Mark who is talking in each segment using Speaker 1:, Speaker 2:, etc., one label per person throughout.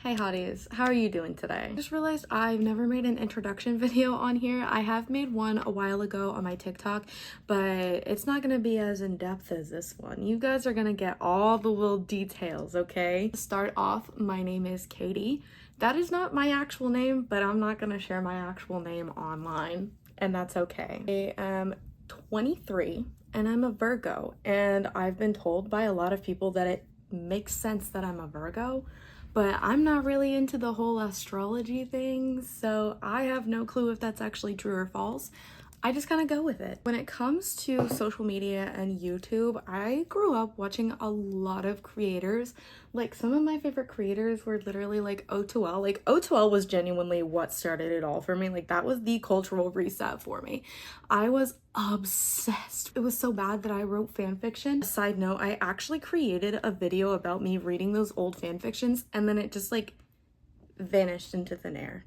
Speaker 1: Hey hotties, how are you doing today? I just realized I've never made an introduction video on here. I have made one a while ago on my TikTok, but it's not gonna be as in-depth as this one. You guys are gonna get all the little details, okay? To start off, my name is Katie. That is not my actual name, but I'm not gonna share my actual name online, and that's okay. I am 23 and I'm a Virgo, and I've been told by a lot of people that it makes sense that I'm a Virgo, but I'm not really into the whole astrology thing, so I have no clue if that's actually true or false. I just kind of go with it. When it comes to social media and YouTube, I grew up watching a lot of creators. Like, some of my favorite creators were literally like O2L. Like, O2L was genuinely what started it all for me. Like, that was the cultural reset for me. I was obsessed. It was so bad that I wrote fan fiction. Side note, I actually created a video about me reading those old fan fictions, and then it just like vanished into thin air.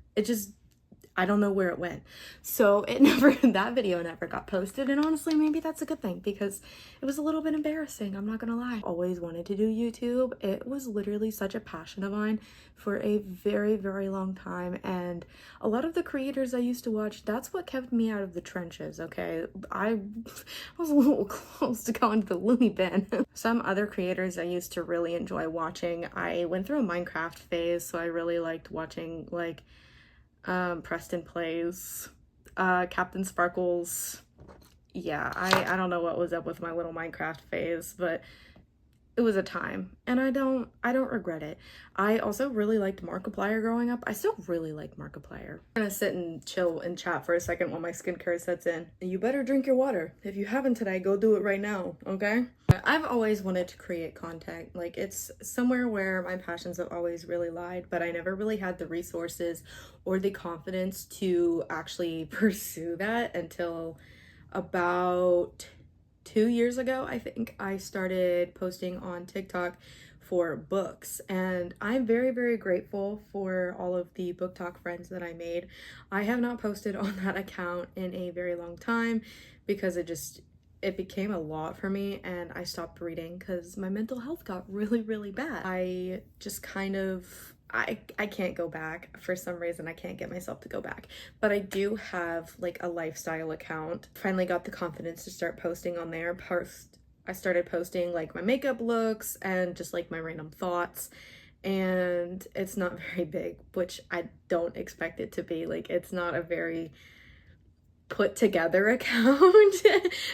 Speaker 1: I don't know where it went. So that video never got posted, and honestly, maybe that's a good thing because it was a little bit embarrassing, I'm not gonna lie. Always wanted to do YouTube. It was literally such a passion of mine for a very, very long time, and a lot of the creators I used to watch, that's what kept me out of the trenches, okay? I was a little close to going to the loony bin. Some other creators I used to really enjoy watching, I went through a Minecraft phase, so I really liked watching like Preston Plays, Captain Sparkles. Yeah, I don't know what was up with my little Minecraft phase, but it was a time, and I don't regret it. I also really liked Markiplier growing up. I still really like Markiplier. I'm gonna sit and chill and chat for a second while my skincare sets in. You better drink your water. If you haven't today, go do it right now, okay? I've always wanted to create content. Like, it's somewhere where my passions have always really lied, but I never really had the resources or the confidence to actually pursue that until about 2 years ago. I think I started posting on TikTok for books, and I'm very, very grateful for all of the book talk friends that I made. I have not posted on that account in a very long time because it became a lot for me, and I stopped reading because my mental health got really, really bad. I just kind of I can't go back. For some reason, I can't get myself to go back. But I do have like a lifestyle account. Finally got the confidence to start posting on there. I started posting like my makeup looks and just like my random thoughts. And it's not very big, which I don't expect it to be. Like, it's not a very put together account,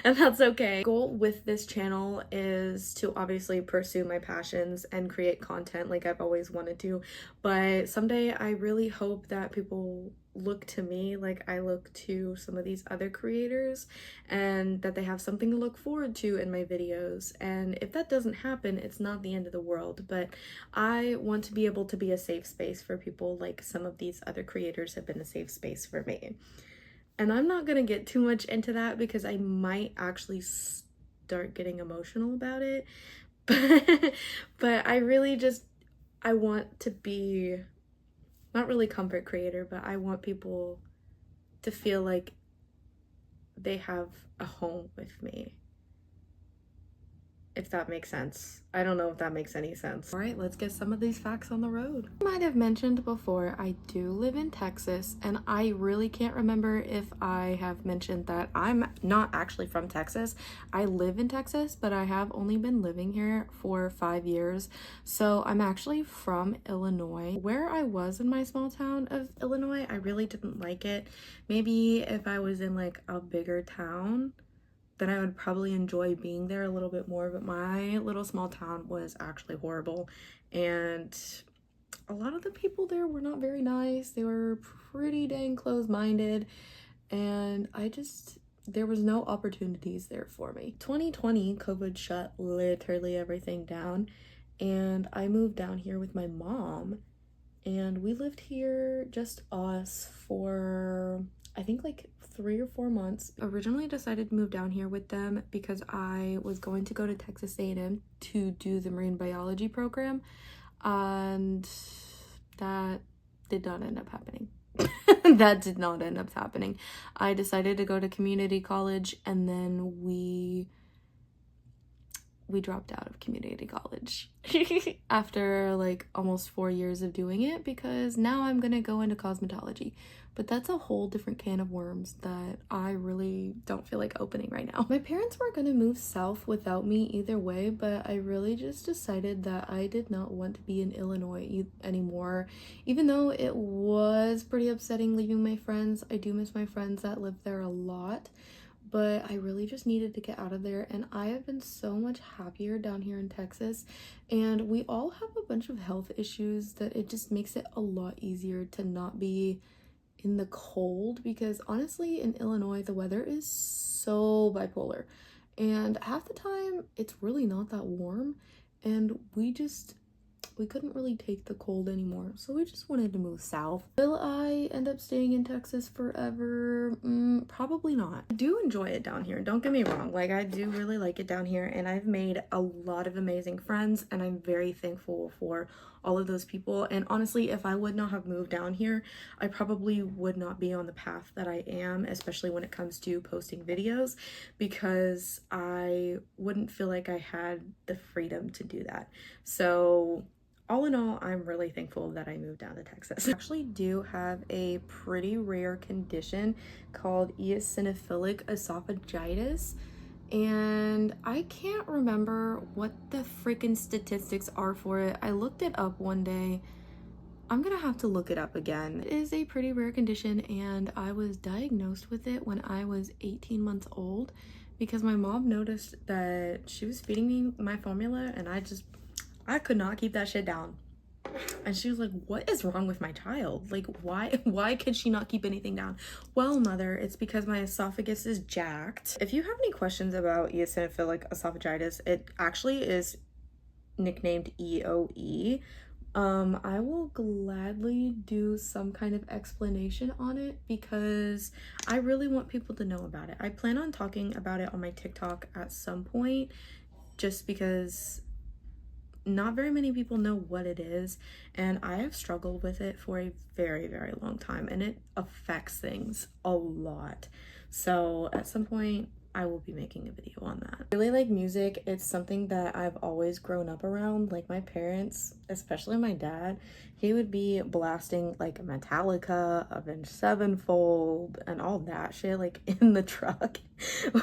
Speaker 1: and that's okay. Goal with this channel is to obviously pursue my passions and create content like I've always wanted to, but someday I really hope that people look to me like I look to some of these other creators, and that they have something to look forward to in my videos. And if that doesn't happen, it's not the end of the world, but I want to be able to be a safe space for people like some of these other creators have been a safe space for me. And I'm not gonna get too much into that because I might actually start getting emotional about it. But I want to be, not really comfort creator, but I want people to feel like they have a home with me. If that makes sense. I don't know if that makes any sense. All right, let's get some of these facts on the road. I might have mentioned before, I do live in Texas, and I really can't remember if I have mentioned that I'm not actually from Texas. I live in Texas, but I have only been living here for 5 years. So I'm actually from Illinois. Where I was in my small town of Illinois, I really didn't like it. Maybe if I was in like a bigger town, then I would probably enjoy being there a little bit more, but my little small town was actually horrible, and a lot of the people there were not very nice. They were pretty dang closed-minded, and there was no opportunities there for me. 2020, COVID shut literally everything down, and I moved down here with my mom, and we lived here, just us, for I think like 3 or 4 months. Originally decided to move down here with them because I was going to go to Texas A&M to do the marine biology program, and that did not end up happening. That did not end up happening. I decided to go to community college, and then we we dropped out of community college after like almost 4 years of doing it, because now I'm gonna go into cosmetology. But that's a whole different can of worms that I really don't feel like opening right now. My parents were gonna move south without me either way, but I really just decided that I did not want to be in Illinois anymore. Even though it was pretty upsetting leaving my friends, I do miss my friends that live there a lot. But I really just needed to get out of there, and I have been so much happier down here in Texas, and we all have a bunch of health issues that it just makes it a lot easier to not be in the cold, because honestly in Illinois the weather is so bipolar, and half the time it's really not that warm, and we couldn't really take the cold anymore, so we just wanted to move south. Will I end up staying in Texas forever? Probably not. I do enjoy it down here, don't get me wrong, like I do really like it down here, and I've made a lot of amazing friends, and I'm very thankful for all of those people. And honestly, if I would not have moved down here, I probably would not be on the path that I am, especially when it comes to posting videos, because I wouldn't feel like I had the freedom to do that. So all in all, I'm really thankful that I moved down to Texas. I actually do have a pretty rare condition called eosinophilic esophagitis, and I can't remember what the freaking statistics are for it. I looked it up one day. I'm gonna have to look it up again. It is a pretty rare condition, and I was diagnosed with it when I was 18 months old because my mom noticed that she was feeding me my formula, and I could not keep that shit down. And she was like, what is wrong with my child? Like, why could she not keep anything down? Well, mother, it's because my esophagus is jacked. If you have any questions about eosinophilic esophagitis, it actually is nicknamed EOE. I will gladly do some kind of explanation on it because I really want people to know about it. I plan on talking about it on my TikTok at some point, just because not very many people know what it is, and I have struggled with it for a very, very long time, and it affects things a lot. So at some point I will be making a video on that. I really like music. It's something that I've always grown up around. Like my parents, especially my dad, he would be blasting like Metallica, Avenged Sevenfold, and all that shit like in the truck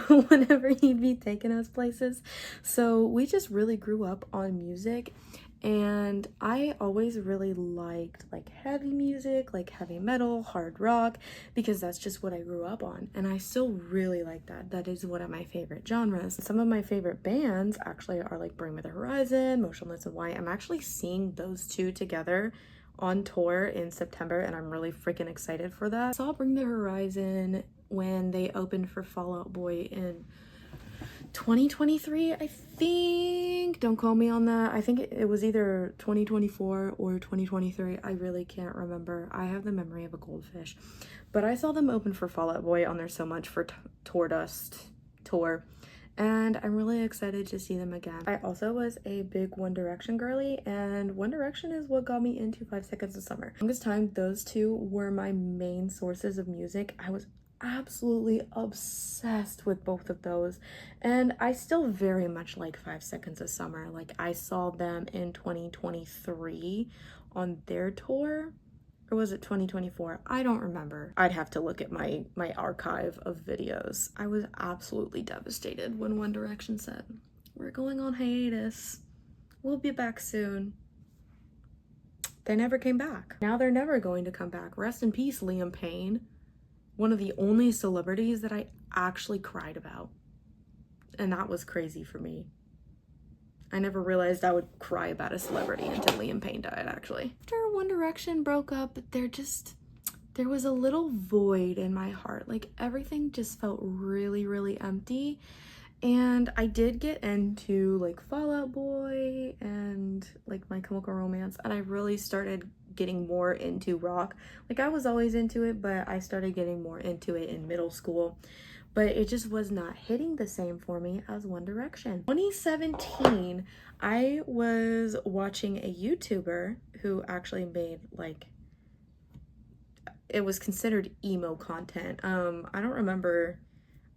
Speaker 1: whenever he'd be taking us places. So we just really grew up on music, and I always really liked like heavy music, like heavy metal, hard rock, because that's just what I grew up on, and I still really like that. That is one of my favorite genres. Some of my favorite bands actually are like Bring Me the Horizon, Motionless in White. I'm actually seeing those two together on tour in September, and I'm really freaking excited for that. I saw Bring the Horizon when they opened for Fall Out Boy in 2023, I think. Don't call me on that. I think it was either 2024 or 2023. I really can't remember. I have the memory of a goldfish. But I saw them open for Fall Out Boy on their So Much for Tour Dust tour, and I'm really excited to see them again. I also was a big One Direction girly, and One Direction is what got me into 5 Seconds of Summer. For the longest time, those two were my main sources of music. I was absolutely obsessed with both of those, and I still very much like 5 Seconds of Summer. Like I saw them in 2023 on their tour, or was it 2024? I don't remember. I'd have to look at my archive of videos. I was absolutely devastated when One Direction said, we're going on hiatus, we'll be back soon. They never came back. Now they're never going to come back. Rest in peace, Liam Payne. One of the only celebrities that I actually cried about. And that was crazy for me. I never realized I would cry about a celebrity until Liam Payne died, actually. After One Direction broke up, there was a little void in my heart. Like everything just felt really, really empty. And I did get into like Fall Out Boy and like My Chemical Romance, and I really started getting more into rock. Like I was always into it, but I started getting more into it in middle school, but it just was not hitting the same for me as One Direction. 2017, I was watching a YouTuber who actually made like, it was considered emo content. I don't remember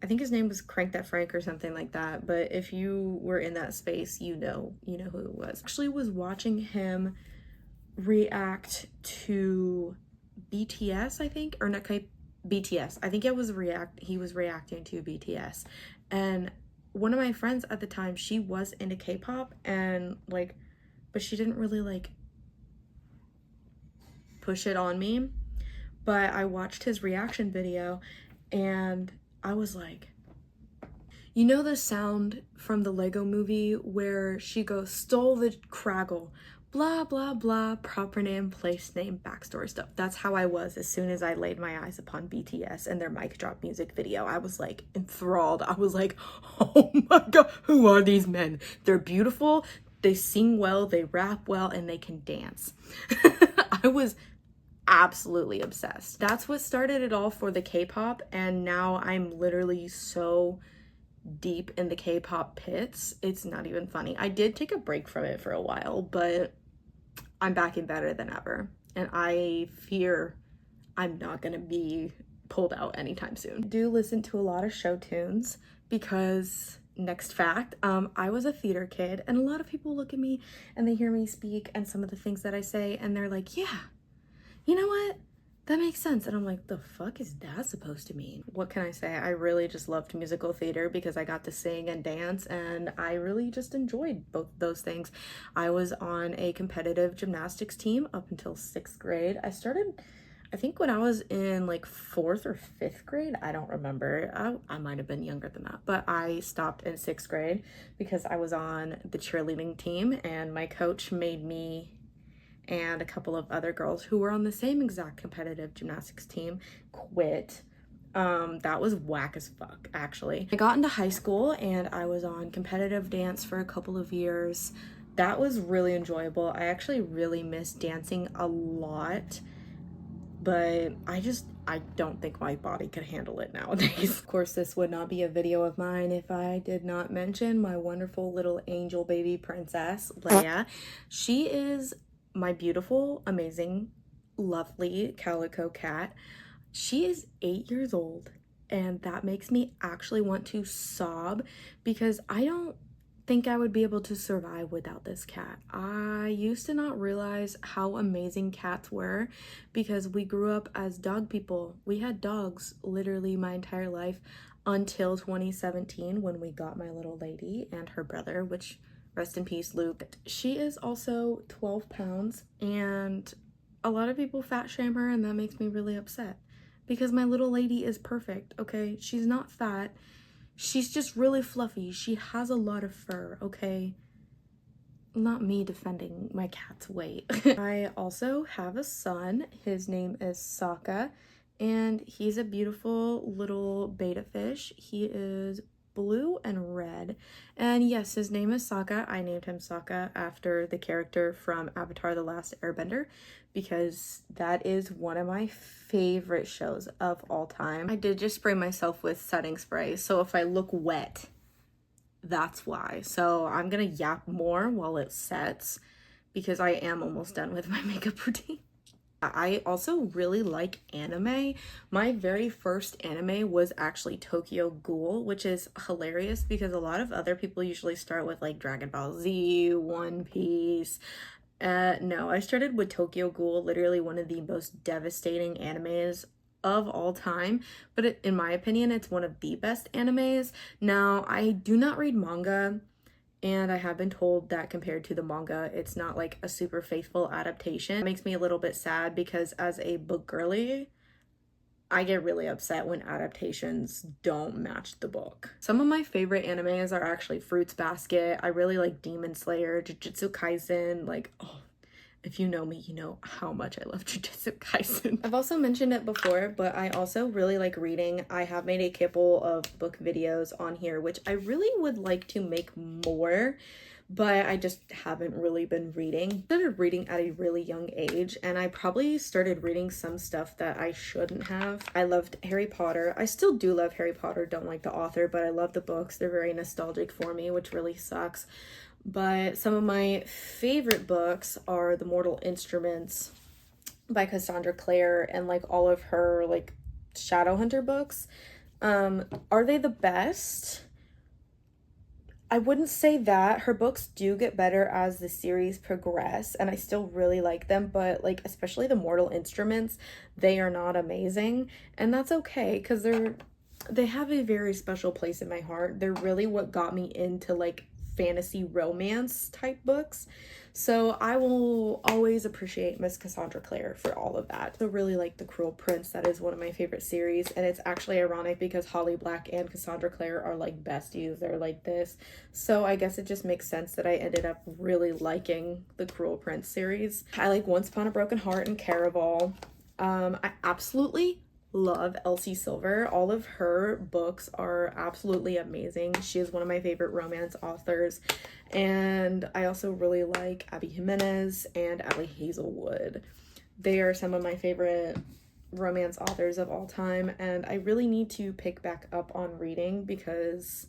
Speaker 1: I think his name was Crank That Frank or something like that. But if you were in that space, you know who it was. Actually was watching him react to BTS, I think, or not BTS. I think he was reacting to BTS. And one of my friends at the time, she was into K-pop and like, but she didn't really like push it on me. But I watched his reaction video and I was like, you know the sound from the Lego movie where she goes, stole the Craggle, blah, blah, blah, proper name, place name, backstory stuff. That's how I was as soon as I laid my eyes upon BTS and their mic drop music video. I was like enthralled. I was like, oh my God, who are these men? They're beautiful, they sing well, they rap well, and they can dance. I was absolutely obsessed. That's what started it all for the K-pop, and now I'm literally so deep in the K-pop pits. It's not even funny. I did take a break from it for a while, but I'm back in better than ever. And I fear I'm not gonna be pulled out anytime soon. I do listen to a lot of show tunes because, next fact, I was a theater kid, and a lot of people look at me and they hear me speak and some of the things that I say and they're like, yeah, you know what? That makes sense. And I'm like, the fuck is that supposed to mean? What can I say? I really just loved musical theater because I got to sing and dance, and I really just enjoyed both those things. I was on a competitive gymnastics team up until 6th grade. I started, I think, when I was in like 4th or 5th grade. I don't remember. I might have been younger than that, but I stopped in 6th grade because I was on the cheerleading team and my coach made me and a couple of other girls who were on the same exact competitive gymnastics team quit. That was whack as fuck, actually. I got into high school and I was on competitive dance for a couple of years. That was really enjoyable. I actually really miss dancing a lot, but I don't think my body could handle it nowadays. Of course, this would not be a video of mine if I did not mention my wonderful little angel baby princess, Leia. She is my beautiful, amazing, lovely calico cat. She is 8 years old, and that makes me actually want to sob because I don't think I would be able to survive without this cat. I used to not realize how amazing cats were because we grew up as dog people. We had dogs literally my entire life until 2017 when we got my little lady and her brother, which, rest in peace, Luke. She is also 12 pounds, and a lot of people fat shame her, and that makes me really upset because my little lady is perfect, okay? She's not fat. She's just really fluffy. She has a lot of fur, okay? Not me defending my cat's weight. I also have a son. His name is Sokka, and he's a beautiful little betta fish. He is blue and red, and yes, his name is Sokka. I named him Sokka after the character from Avatar: The Last Airbender because that is one of my favorite shows of all time. I did just spray myself with setting spray, so if I look wet, that's why. So I'm gonna yap more while it sets because I am almost done with my makeup routine. I also really like anime. My very first anime was actually Tokyo Ghoul, which is hilarious because a lot of other people usually start with like Dragon Ball Z, One Piece. No, I started with Tokyo Ghoul, literally one of the most devastating animes of all time, but in my opinion, it's one of the best animes. Now, I do not read manga, and I have been told that compared to the manga, it's not like a super faithful adaptation. It makes me a little bit sad because as a book girly, I get really upset when adaptations don't match the book. Some of my favorite animes are actually Fruits Basket. I really like Demon Slayer, Jujutsu Kaisen, like, oh, if you know me, you know how much I love Jujutsu Kaisen. I've also mentioned it before, but I also really like reading. I have made a couple of book videos on here, which I really would like to make more, but I just haven't really been reading. I started reading at a really young age, and I probably started reading some stuff that I shouldn't have. I loved Harry Potter. I still do love Harry Potter, don't like the author, but I love the books. They're very nostalgic for me, which really sucks. But some of my favorite books are The Mortal Instruments by Cassandra Clare and like all of her like Shadowhunter books. Are they the best? I wouldn't say that. Her books do get better as the series progress, and I still really like them, but like especially the Mortal Instruments, they are not amazing, and that's okay because they have a very special place in my heart. They're really what got me into like fantasy romance type books. So I will always appreciate Miss Cassandra Clare for all of that. I really like The Cruel Prince. That is one of my favorite series, and it's actually ironic because Holly Black and Cassandra Clare are like besties. They're like this. So I guess it just makes sense that I ended up really liking the Cruel Prince series. I like Once Upon a Broken Heart and Caraval. I absolutely love Elsie Silver. All of her books are absolutely amazing. She is one of my favorite romance authors. And I also really like Abby Jimenez and Allie Hazelwood. They are some of my favorite romance authors of all time, and I really need to pick back up on reading because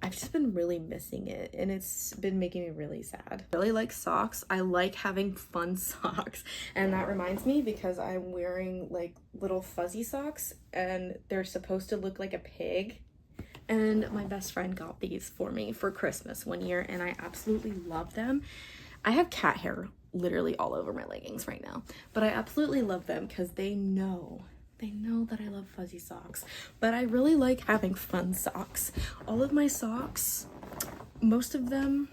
Speaker 1: I've just been really missing it, and it's been making me really sad. I really like socks. I like having fun socks, and that reminds me because I'm wearing like little fuzzy socks, and they're supposed to look like a pig. And my best friend got these for me for Christmas one year, and I absolutely love them. I have cat hair literally all over my leggings right now, but I absolutely love them because they know that I love fuzzy socks. But I really like having fun socks. All of my socks, most of them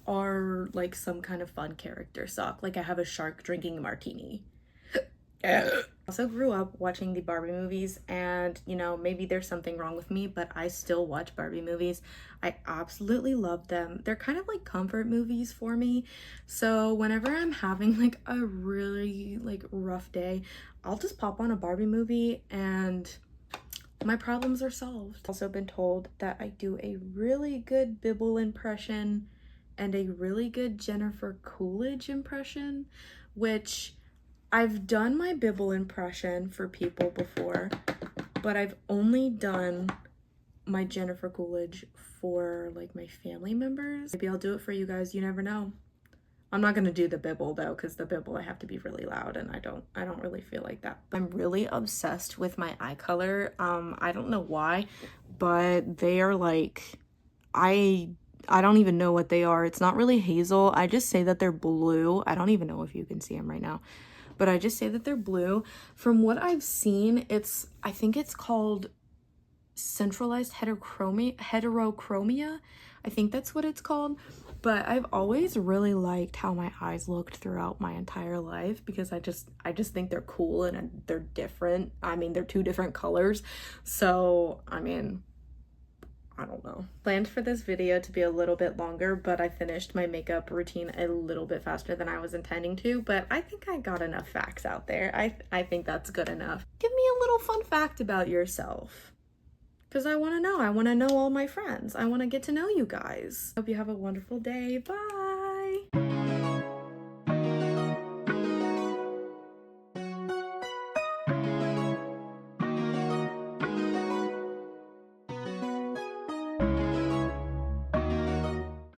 Speaker 1: are like some kind of fun character sock. Like I have a shark drinking a martini. I also grew up watching the Barbie movies, and you know, maybe there's something wrong with me, but I still watch Barbie movies. I absolutely love them. They're kind of like comfort movies for me. So whenever I'm having like a really like rough day, I'll just pop on a Barbie movie and my problems are solved. I've also been told that I do a really good Bibble impression and a really good Jennifer Coolidge impression, which I've done my Bibble impression for people before, but I've only done my Jennifer Coolidge for like my family members. Maybe I'll do it for you guys, you never know. I'm not gonna do the Bibble though, because the Bibble I have to be really loud, and I don't really feel like that. I'm really obsessed with my eye color. I don't know why, but they are like, I don't even know what they are. It's not really hazel. I just say that they're blue. I don't even know if you can see them right now, but I just say that they're blue. From what I've seen, I think it's called centralized heterochromia. I think that's what it's called. But I've always really liked how my eyes looked throughout my entire life because I just think they're cool and they're different. I mean, they're two different colors. So, I mean, I don't know. Planned for this video to be a little bit longer, but I finished my makeup routine a little bit faster than I was intending to, but I think I got enough facts out there. I think that's good enough. Give me a little fun fact about yourself, because I want to know. I want to know all my friends. I want to get to know you guys. Hope you have a wonderful day. Bye.